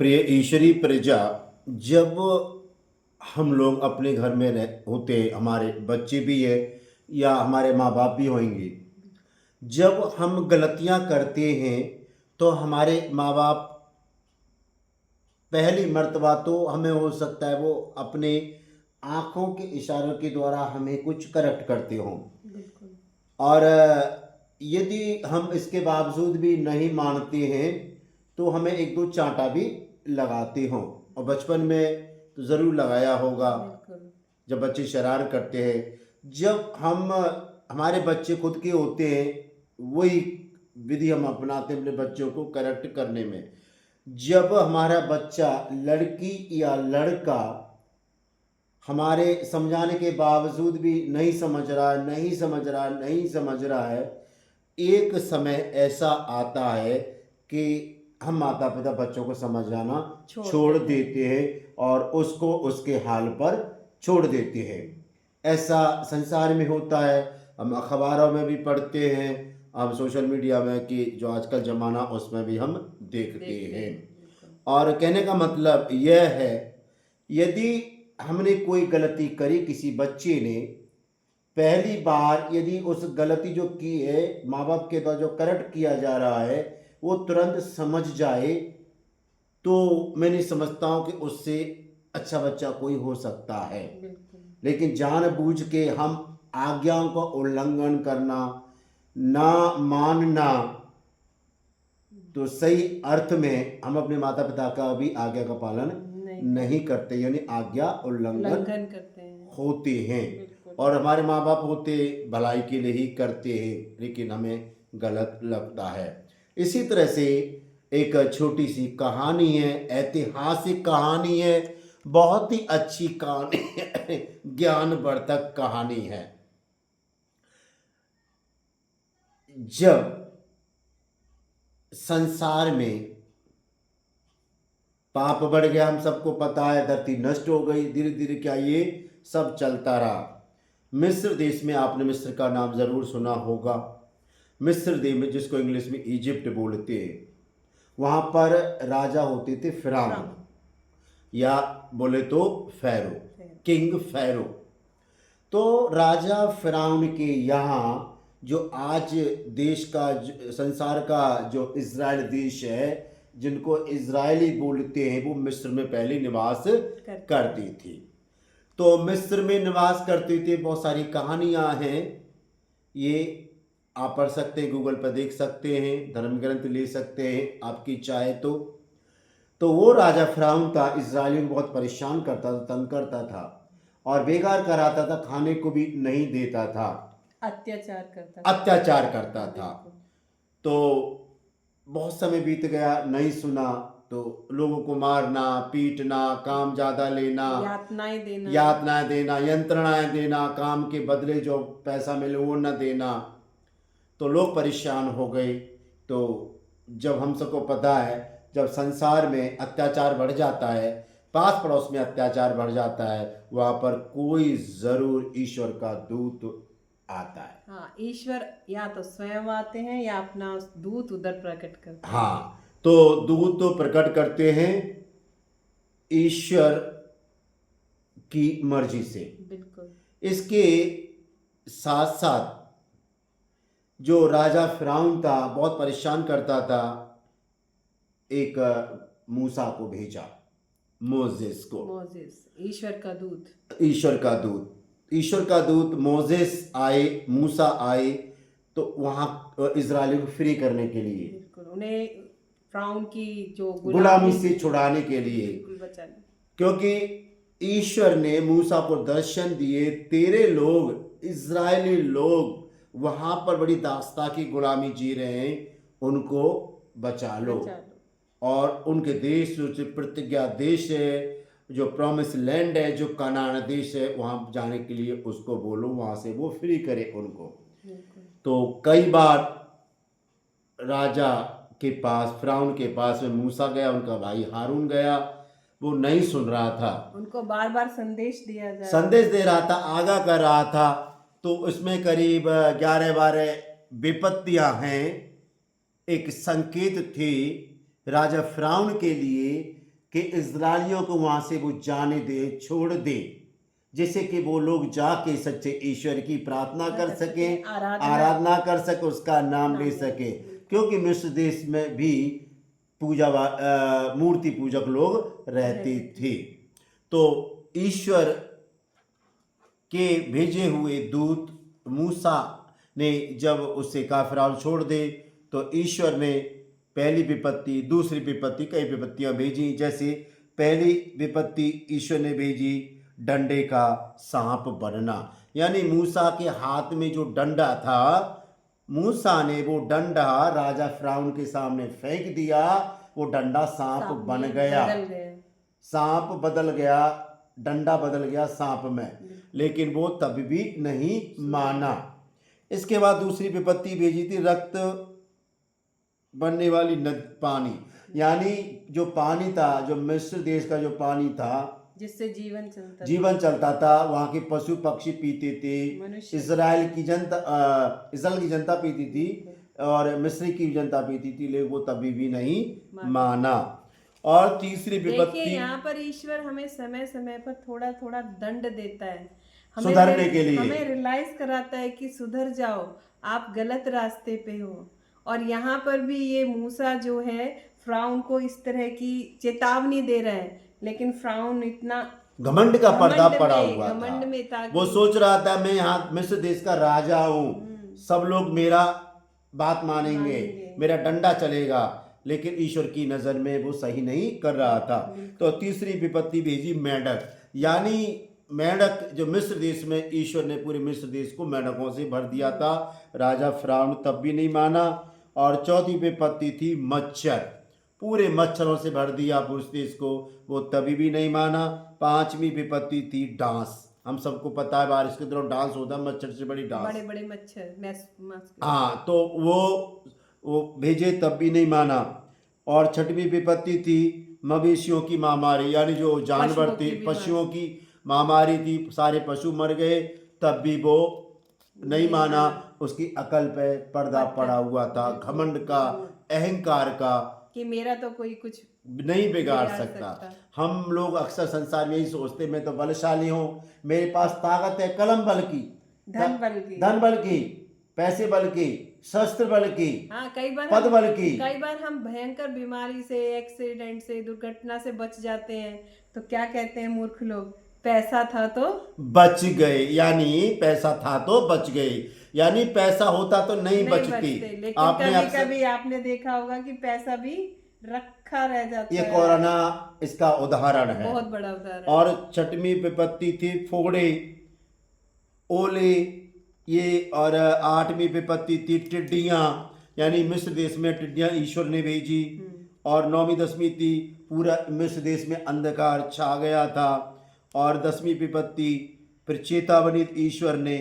प्रिय ईश्वरीय प्रजा, जब हम लोग अपने घर में होते, हमारे बच्चे भी है या हमारे माँ बाप भी होंगे, जब हम गलतियां करते हैं तो हमारे माँ बाप पहली मर्तबा तो हमें हो सकता है वो अपने आंखों के इशारों के द्वारा हमें कुछ करेक्ट करते हों। बिल्कुल। और यदि हम इसके बावजूद भी नहीं मानते हैं तो हमें एक दो चांटा भी लगाते हों। और बचपन में तो ज़रूर लगाया होगा, बिल्कुल। जब बच्चे शरारत करते हैं। जब हम हमारे बच्चे खुद के होते हैं, वही विधि हम अपनाते हैं अपने बच्चों को करेक्ट करने में। जब हमारा बच्चा, लड़की या लड़का, हमारे समझाने के बावजूद भी नहीं समझ रहा है, नहीं समझ रहा है, नहीं समझ रहा है, एक समय ऐसा आता है कि हम माता पिता बच्चों को समझाना छोड़ छोड़ देते हैं। देते हैं और उसको उसके हाल पर छोड़ देते हैं। ऐसा संसार में होता है, हम अखबारों में भी पढ़ते हैं, हम सोशल मीडिया में कि जो आजकल ज़माना उसमें भी हम देखते देखते हैं। हैं। बिल्कुल। और कहने का मतलब यह है, यदि हमने कोई गलती करी, किसी बच्चे ने पहली बार यदि उस गलती जो की है माँ बाप के द्वारा जो करेक्ट किया जा रहा है वो तुरंत समझ जाए, तो मैं नहीं समझता हूँ कि उससे अच्छा बच्चा कोई हो सकता है। बिल्कुल। लेकिन जानबूझ के हम आज्ञाओं का उल्लंघन करना, ना मानना, तो सही अर्थ में हम अपने माता पिता का भी आज्ञा का पालन नहीं नहीं करते। करते, यानी आज्ञा उल्लंघन उल्लंघन करते हैं। होते हैं। बिल्कुल। और हमारे माँ बाप होते भलाई के लिए ही करते हैं, लेकिन हमें गलत लगता है। इसी तरह से एक छोटी सी कहानी है, ऐतिहासिक कहानी है, बहुत ही अच्छी कहानी है, ज्ञानवर्धक कहानी है। जब संसार में पाप बढ़ गया, हम सबको पता है, धरती नष्ट हो गई, धीरे धीरे क्या ये सब चलता रहा। मिस्र देश में, आपने मिस्र का नाम जरूर सुना होगा। मिस्र देश में, जिसको इंग्लिश में इजिप्ट बोलते हैं, वहाँ पर राजा होते थे फिरौन, फ्राउन। या बोले तो फैरो, फिर। King pharaoh. तो राजा फिरौन के यहाँ जो आज देश का संसार का जो इज़राइल देश है, जिनको इज़राइली बोलते हैं, वो मिस्र में पहले निवास करते थे। करती थी। तो मिस्र में निवास करते थे, बहुत सारी कहानियाँ हैं, ये आप पढ़ सकते हैं, गूगल पर देख सकते हैं, धर्म ग्रंथ ले सकते हैं आपकी चाहे तो वो राजा फिरौन था, इज़राइलियों को बहुत परेशान करता था, तंग करता था और बेकार कराता था, खाने को भी नहीं देता था, अत्याचार करता था। अत्याचार करता था। बिल्कुल। तो बहुत समय बीत गया, नहीं सुना, तो लोगों को मारना, पीटना, काम ज़्यादा लेना, यातनाएं देना। यातनाएं देना, यंत्रणाएं देना, काम के बदले जो पैसा मिले वो न देना, तो लोग परेशान हो गए। तो जब हम सबको पता है, जब संसार में अत्याचार बढ़ जाता है, पास पड़ोस में अत्याचार बढ़ जाता है, वहाँ पर कोई ज़रूर ईश्वर का दूत आता है। हाँ, ईश्वर या तो स्वयं आते हैं या अपना दूत उधर प्रकट करते हैं। हाँ, तो दूत तो प्रकट करते हैं ईश्वर की मर्जी से। बिल्कुल। इसके साथ साथ जो राजा फिरौन था, बहुत परेशान करता था, एक मूसा को भेजा, मोजेस को, मोजेस ईश्वर का दूत। ईश्वर का दूत। ईश्वर का दूत मोजेस आए, मूसा आए, तो वहाँ इजरायलियों को फ्री करने के लिए, बिल्कुल, उन्हें फ्राउन की जो गुलामी गुलामी। से छुड़ाने के लिए। बिल्कुल, बचाने। क्योंकि ईश्वर ने मूसा को दर्शन दिए, तेरे लोग, इजरायली लोग वहाँ पर बड़ी दास्ता की गुलामी जी रहे हैं, उनको बचा लो। बचा लो। और उनके देश जो प्रतिज्ञा देश है, जो प्रॉमिस लैंड है, जो कनान देश है, वहाँ जाने के लिए उसको बोलो, वहाँ से वो फ्री करे उनको। बिल्कुल। तो कई बार राजा के पास, फिरौन के पास में मूसा गया, उनका भाई हारून गया, वो नहीं सुन रहा था, उनको बार बार संदेश दिया जा रहा संदेश था। दे रहा था, आगाह कर रहा था। तो उसमें करीब 11-12 विपत्तियां हैं, एक संकेत थी राजा फिरौन के लिए कि इजराइलियों को वहां से वो जाने दे, छोड़ दे, जिससे कि वो लोग जाके सच्चे ईश्वर की प्रार्थना कर सके, आराधना कर सके, उसका नाम ले सके। क्योंकि मिस्र देश में भी मूर्ति पूजक लोग रहते थे। तो ईश्वर के भेजे हुए दूत मूसा ने जब उससे कहा फिरौन छोड़ दे, तो ईश्वर ने पहली विपत्ति, दूसरी विपत्ति, कई विपत्तियां भेजी। जैसे पहली विपत्ति ईश्वर ने भेजी डंडे का सांप बनना, यानी मूसा के हाथ में जो डंडा था, मूसा ने वो डंडा राजा फिरौन के सामने फेंक दिया, वो डंडा सांप बन गया, सांप बदल गया, डंडा बदल गया सांप में। लेकिन वो तब भी नहीं माना। इसके बाद दूसरी विपत्ति भेजी थी रक्त बनने वाली पानी, यानी जो पानी था, जो मिस्र देश का जो पानी था, जिससे जीवन चलता था, वहाँ के पशु पक्षी पीते थे, इजराइल की जनता पीती थी और मिस्र की जनता पीती थी, लेकिन वो तभी भी नहीं माना। और तीसरी विपत्ति, यहाँ पर ईश्वर हमें समय समय पर थोड़ा थोड़ा दंड देता है, सुधरने के लिए, हमें रियलाइज कराता है कि सुधर जाओ, आप गलत रास्ते पे हो। और यहाँ पर भी ये मूसा जो है फिरौन को इस तरह की चेतावनी दे रहा है, लेकिन फिरौन इतना घमंड का पर्दा पड़ा हुआ घमंड में था, वो सोच रहा था मैं यहाँ मिस्र देश का राजा हूँ, सब लोग मेरा बात मानेंगे, मेरा डंडा चलेगा, लेकिन ईश्वर की नजर में वो सही नहीं कर रहा था। तो तीसरी विपत्ति भेजी मेंढक, यानी मेंढक जो मिस्र देश में, ईश्वर ने पूरे मिस्र देश को मेंढकों से भर दिया था, राजा फिरौन तब भी नहीं माना। और चौथी विपत्ति थी मच्छर, पूरे मच्छरों से भर दिया उस देश को, वो तभी भी नहीं माना। पांचवी विपत्ति थी डांस, हम सबको पता है बारिश के दिनों डांस होता है, मच्छर से बड़ी डांस, बड़े बड़े मच्छर, हाँ, तो वो भेजे तब भी नहीं माना। और छठवीं विपत्ति थी मवेशियों की महामारी, यानी जो जानवर थे, पशुओं की महामारी थी, सारे पशु मर गए, तब भी वो नहीं माना। उसकी अकल पे पर्दा पड़ा हुआ था, घमंड का, अहंकार का, कि मेरा तो कोई कुछ नहीं बिगाड़ सकता। हम लोग अक्सर संसार में यही सोचते, मैं तो बलशाली हूँ, मेरे पास ताकत है, कलम बल की, धन बल की, पैसे बल की, शस्त्र बल की, हाँ, पद बल की। कई बार हम भयंकर बीमारी से, एक्सीडेंट से, दुर्घटना से बच जाते हैं, तो क्या कहते हैं मूर्ख लोग, पैसा था तो बच गए, यानी पैसा था तो बच गए, यानी पैसा होता तो नहीं बचती। लेकिन कभी आपने देखा होगा कि पैसा भी रखा रह जाता है। ये कोरोना इसका उदाहरण है, बहुत बड़ा उदाहरण। और छठवीं विपत्ति थी फोड़े, ओले, ये। और आठवीं विपत्ति थी टिड्डियां, यानी मिस्र देश में टिड्डियां ईश्वर ने भेजी। और नौवीं दसवीं थी पूरा मिस्र देश में अंधकार छा गया था। और 10वीं विपत्ति फिर चेतावनी ईश्वर ने।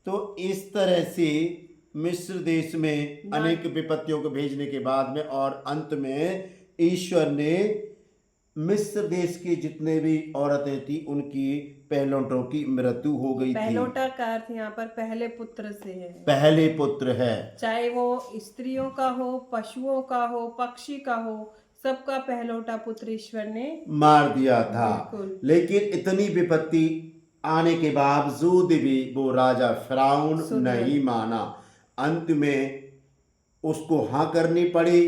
तो इस तरह से मिस्र देश में अनेक विपत्तियों को भेजने के बाद में और अंत में ईश्वर ने मिस्र देश की जितने भी औरतें थी उनकी पहलोटों की मृत्यु हो गई थी। पहलोटा का अर्थ यहाँ पर पहले पुत्र से है, पहले पुत्र है, चाहे वो स्त्रियों का हो, पशुओं का हो, पक्षी का हो, सबका पहलोटा पुत्र ईश्वर ने मार दिया था। लेकिन इतनी विपत्ति आने के बावजूद भी वो राजा फिरौन नहीं माना। अंत में उसको हाँ करनी पड़ी।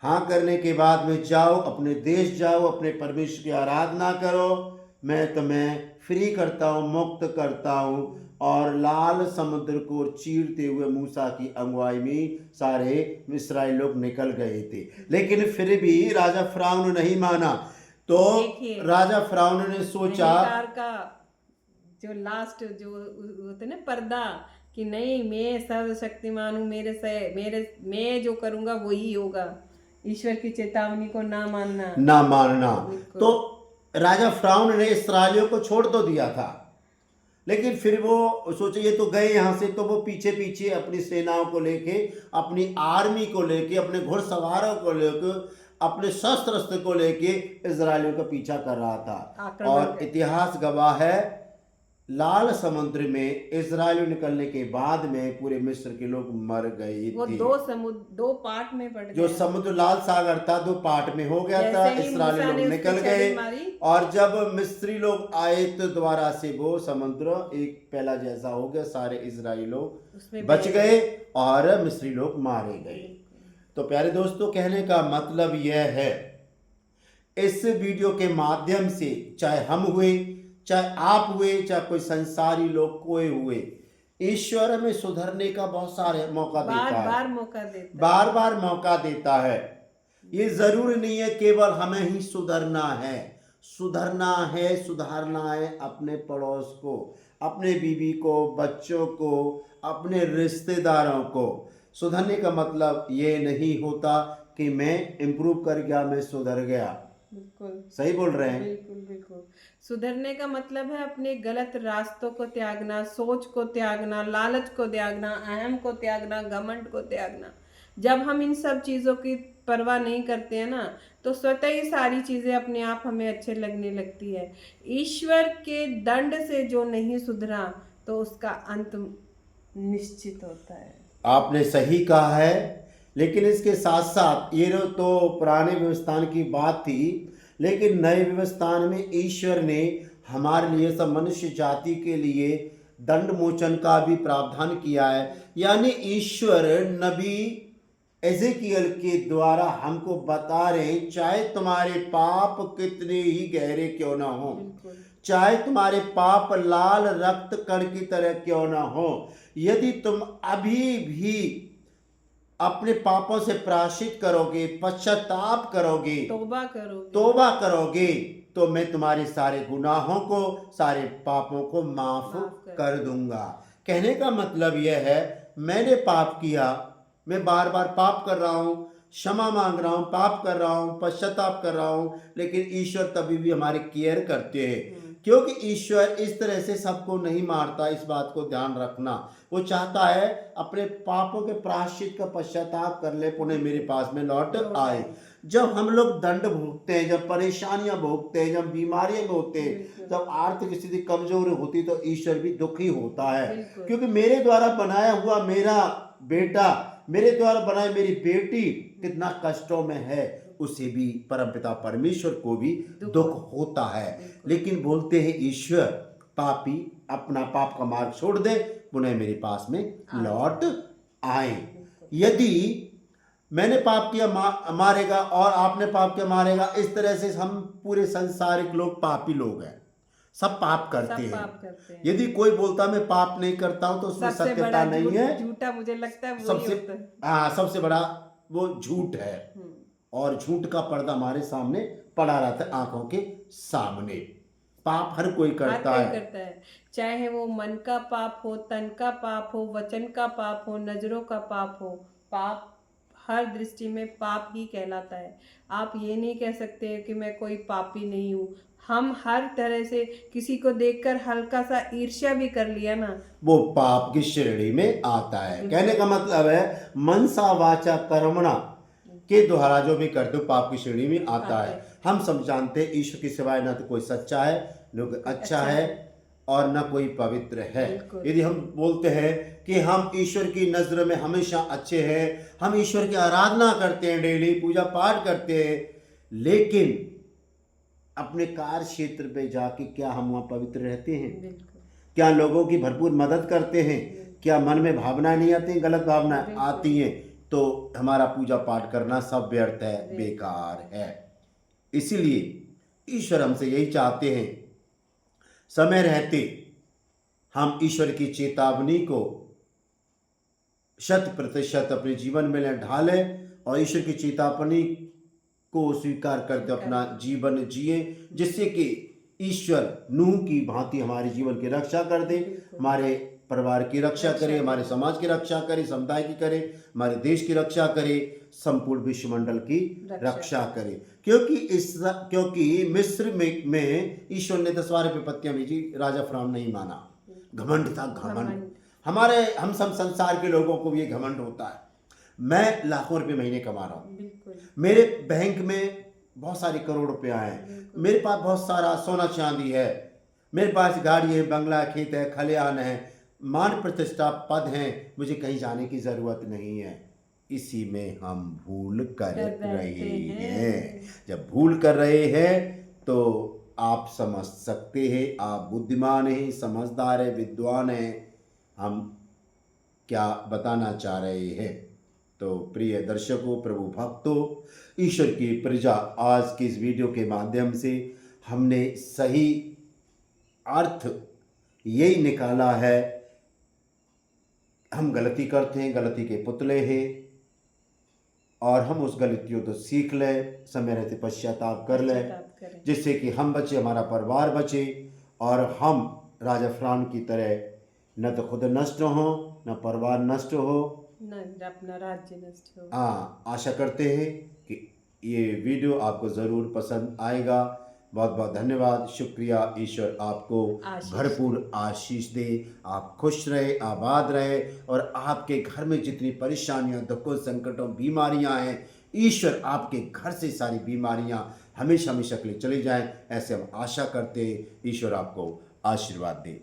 हाँ करने के बाद में जाओ, अपने देश जाओ, अपने परमेश्वर की आराधना करो, मैं तुम्हें फ्री करता हूँ, मुक्त करता हूँ। और लाल समुद्र को चीरते हुए मूसा की अगुवाई में सारे इस्राएल लोग निकल गए थे। लेकिन फिर भी राजा फिरौन नहीं माना। तो राजा फिरौन ने सोचा का जो लास्ट जो होते ना पर्दा, कि नहीं, मैं सर्वशक्तिमान हूँ, मैं जो करूँगा वही होगा। ईश्वर की चेतावनी को ना मानना। तो राजा फिरौन ने इस्राएलियों को छोड़ तो दिया था, लेकिन फिर वो सोचे ये तो गए यहाँ से, तो वो पीछे पीछे अपनी सेनाओं को लेके, अपनी आर्मी को लेके, अपने घुड़सवारों को लेके, अपने शस्त्र को लेके इजरायलियों का पीछा कर रहा था। और इतिहास गवाह है लाल समुद्र में इजराइल निकलने के बाद में पूरे मिस्र के लोग मर गए वो थे। दो पार्ट में पड़ जो गया। समुद्र लाल सागर था 2 पार्ट में हो गया था, जैसे ही इस्राएली मूसा लोग ने उस निकल पे गए छड़ी मारी, और जब मिस्री लोग आए तो दोबारा से वो समुद्र एक पहला जैसा हो गया, सारे इजराइली लोग उसमें बच बह गए और मिस्री लोग मारे गए। तो प्यारे दोस्तों, कहने का मतलब यह है, इस वीडियो के माध्यम से चाहे हम हुए, चाहे आप हुए, चाहे कोई संसारी लोग कोई हुए, ईश्वर हमें सुधरने का बहुत सारे मौका बार देता है, बार मौका देता है। बार बार मौका देता है। ये जरूरी नहीं है केवल हमें ही सुधरना है, सुधारना है अपने पड़ोस को, अपने बीवी को, बच्चों को, अपने रिश्तेदारों को। सुधरने का मतलब ये नहीं होता कि मैं इम्प्रूव कर गया, मैं सुधर गया। बिल्कुल सही बोल रहे हैं। बिल्कुल बिल्कुल। सुधरने का मतलब है अपने गलत रास्तों को त्यागना, सोच को त्यागना, लालच को त्यागना, अहम को त्यागना, घमंड को त्यागना। जब हम इन सब चीज़ों की परवाह नहीं करते हैं ना, तो स्वतः ही सारी चीज़ें अपने आप हमें अच्छे लगने लगती है। ईश्वर के दंड से जो नहीं सुधरा तो उसका अंत निश्चित होता है। आपने सही कहा है, लेकिन इसके साथ साथ ये तो पुराने व्यवस्थान की बात थी, लेकिन नए व्यवस्थान में ईश्वर ने हमारे लिए, सब मनुष्य जाति के लिए दंड मोचन का भी प्रावधान किया है। यानी ईश्वर नबी एजेकियल के द्वारा हमको बता रहे हैं, चाहे तुम्हारे पाप कितने ही गहरे क्यों ना हो, बिल्कुल चाहे तुम्हारे पाप लाल रक्त कण की तरह क्यों ना हो, यदि तुम अभी भी अपने पापों से प्रायश्चित करोगे, पश्चाताप करोगे, तौबा करोगे, तो मैं तुम्हारे सारे गुनाहों को, सारे पापों को माफ कर दूंगा। कहने का मतलब यह है, मैंने पाप किया, मैं बार बार पाप कर रहा हूं, क्षमा मांग रहा हूं, पाप कर रहा हूं, पश्चाताप कर रहा हूं, लेकिन ईश्वर तभी भी हमारे केयर करते हैं, क्योंकि ईश्वर इस तरह से सबको नहीं मारता। इस बात को ध्यान रखना, वो चाहता है अपने पापों के प्रायश्चित का पश्चाताप कर ले, पुनः मेरे पास में लौट आए। जब हम लोग दंड भोगते हैं, जब परेशानियां भोगते हैं, जब बीमारियां में होते हैं, जब आर्थिक स्थिति कमजोर होती, तो ईश्वर भी दुखी होता है, क्योंकि मेरे द्वारा बनाया हुआ मेरा बेटा, मेरे द्वारा बनाई मेरी बेटी कितना कष्टों में है, उसे भी परमपिता परमेश्वर को भी दुख होता है। लेकिन बोलते हैं ईश्वर, पापी अपना पाप का मार्ग छोड़ दे, पुनः मेरे पास में लौट आए। यदि मैंने पाप किया मारेगा और आपने पाप किया मारेगा, इस तरह से हम पूरे संसारिक लोग पापी लोग हैं, सब पाप करते हैं। यदि कोई बोलता मैं पाप नहीं करता हूं तो उसमें सत्यता नहीं है, झूठा मुझे लगता है सबसे बड़ा वो झूठ है, और झूठ का पर्दा हमारे सामने पड़ा रहता है, आंखों के सामने। पाप हर कोई करता है, चाहे वो मन का पाप हो, तन का पाप हो, वचन का पाप हो, नजरों का पाप हो। पाप हर दृष्टि में पाप ही कहलाता है। आप ये नहीं कह सकते कि मैं कोई पापी नहीं हूँ। हम हर तरह से किसी को देखकर हल्का सा ईर्ष्या भी कर लिया ना, वो पाप की श्रेणी में आता है। कहने का मतलब है मनसा वाचा कर्मणा के द्वारा जो भी करते हो पाप की श्रेणी में आता है। हम सब जानते हैं ईश्वर के सिवाय ना तो कोई सच्चा है, न कोई अच्छा है, और न कोई पवित्र है। यदि हम बोलते हैं कि हम ईश्वर की नजर में हमेशा अच्छे हैं, हम ईश्वर की आराधना करते हैं, डेली पूजा पाठ करते हैं, लेकिन अपने कार्य क्षेत्र पे जाके क्या हम वहाँ पवित्र रहते हैं? क्या लोगों की भरपूर मदद करते हैं? क्या मन में भावना नहीं आती, गलत भावना आती हैं, तो हमारा पूजा पाठ करना सब व्यर्थ है, बेकार है। इसीलिए ईश्वर हमसे यही चाहते हैं, समय रहते हम ईश्वर की चेतावनी को 100% अपने जीवन में ढालें और ईश्वर की चेतावनी को स्वीकार करके अपना जीवन जिए, जिससे कि ईश्वर नूह की भांति हमारे जीवन की रक्षा कर दे, हमारे परिवार की रक्षा करे, हमारे समाज की रक्षा करे, समुदाय की करे, हमारे देश की रक्षा करे, संपूर्ण विश्वमंडल की रक्षा करे। क्योंकि मिस्र में ईश्वर ने 10 विपत्तियां भेजी, राजा फराउन नहीं माना, घमंड था, घमंड। हम सब संसार के लोगों को ये घमंड होता है, मैं लाखों रुपए महीने कमा रहा हूँ, मेरे बैंक में बहुत सारे करोड़ रुपए आए, मेरे पास बहुत सारा सोना चांदी है, मेरे पास गाड़ी है, बंगला, खेत है, खलिहान है, मान प्रतिष्ठा, पद हैं, मुझे कहीं जाने की ज़रूरत नहीं है। इसी में हम भूल कर रहे हैं। जब भूल कर रहे हैं तो आप समझ सकते हैं, आप बुद्धिमान हैं, समझदार हैं, विद्वान हैं, हम क्या बताना चाह रहे हैं। तो प्रिय दर्शकों, प्रभु भक्तों, ईश्वर की प्रजा, आज की इस वीडियो के माध्यम से हमने सही अर्थ यही निकाला है। हम गलती करते हैं, गलती के पुतले हैं, और हम उस गलतियों तो सीख लें, समय रहते पश्चाताप कर लें, जिससे कि हम बचे, हमारा परिवार बचे, और हम राजा फ्रान की तरह न तो खुद नष्ट हो, न परिवार नष्ट हो, न अपना राज्य नष्ट हो। हाँ, आशा करते हैं कि ये वीडियो आपको ज़रूर पसंद आएगा। बहुत बहुत धन्यवाद, शुक्रिया। ईश्वर आपको भरपूर आशीष दे, आप खुश रहे, आबाद रहे, और आपके घर में जितनी परेशानियां, दुखों, संकटों, बीमारियां हैं, ईश्वर आपके घर से सारी बीमारियां हमेशा हमेशा के लिए चली जाएं, ऐसे हम आशा करते हैं। ईश्वर आपको आशीर्वाद दे।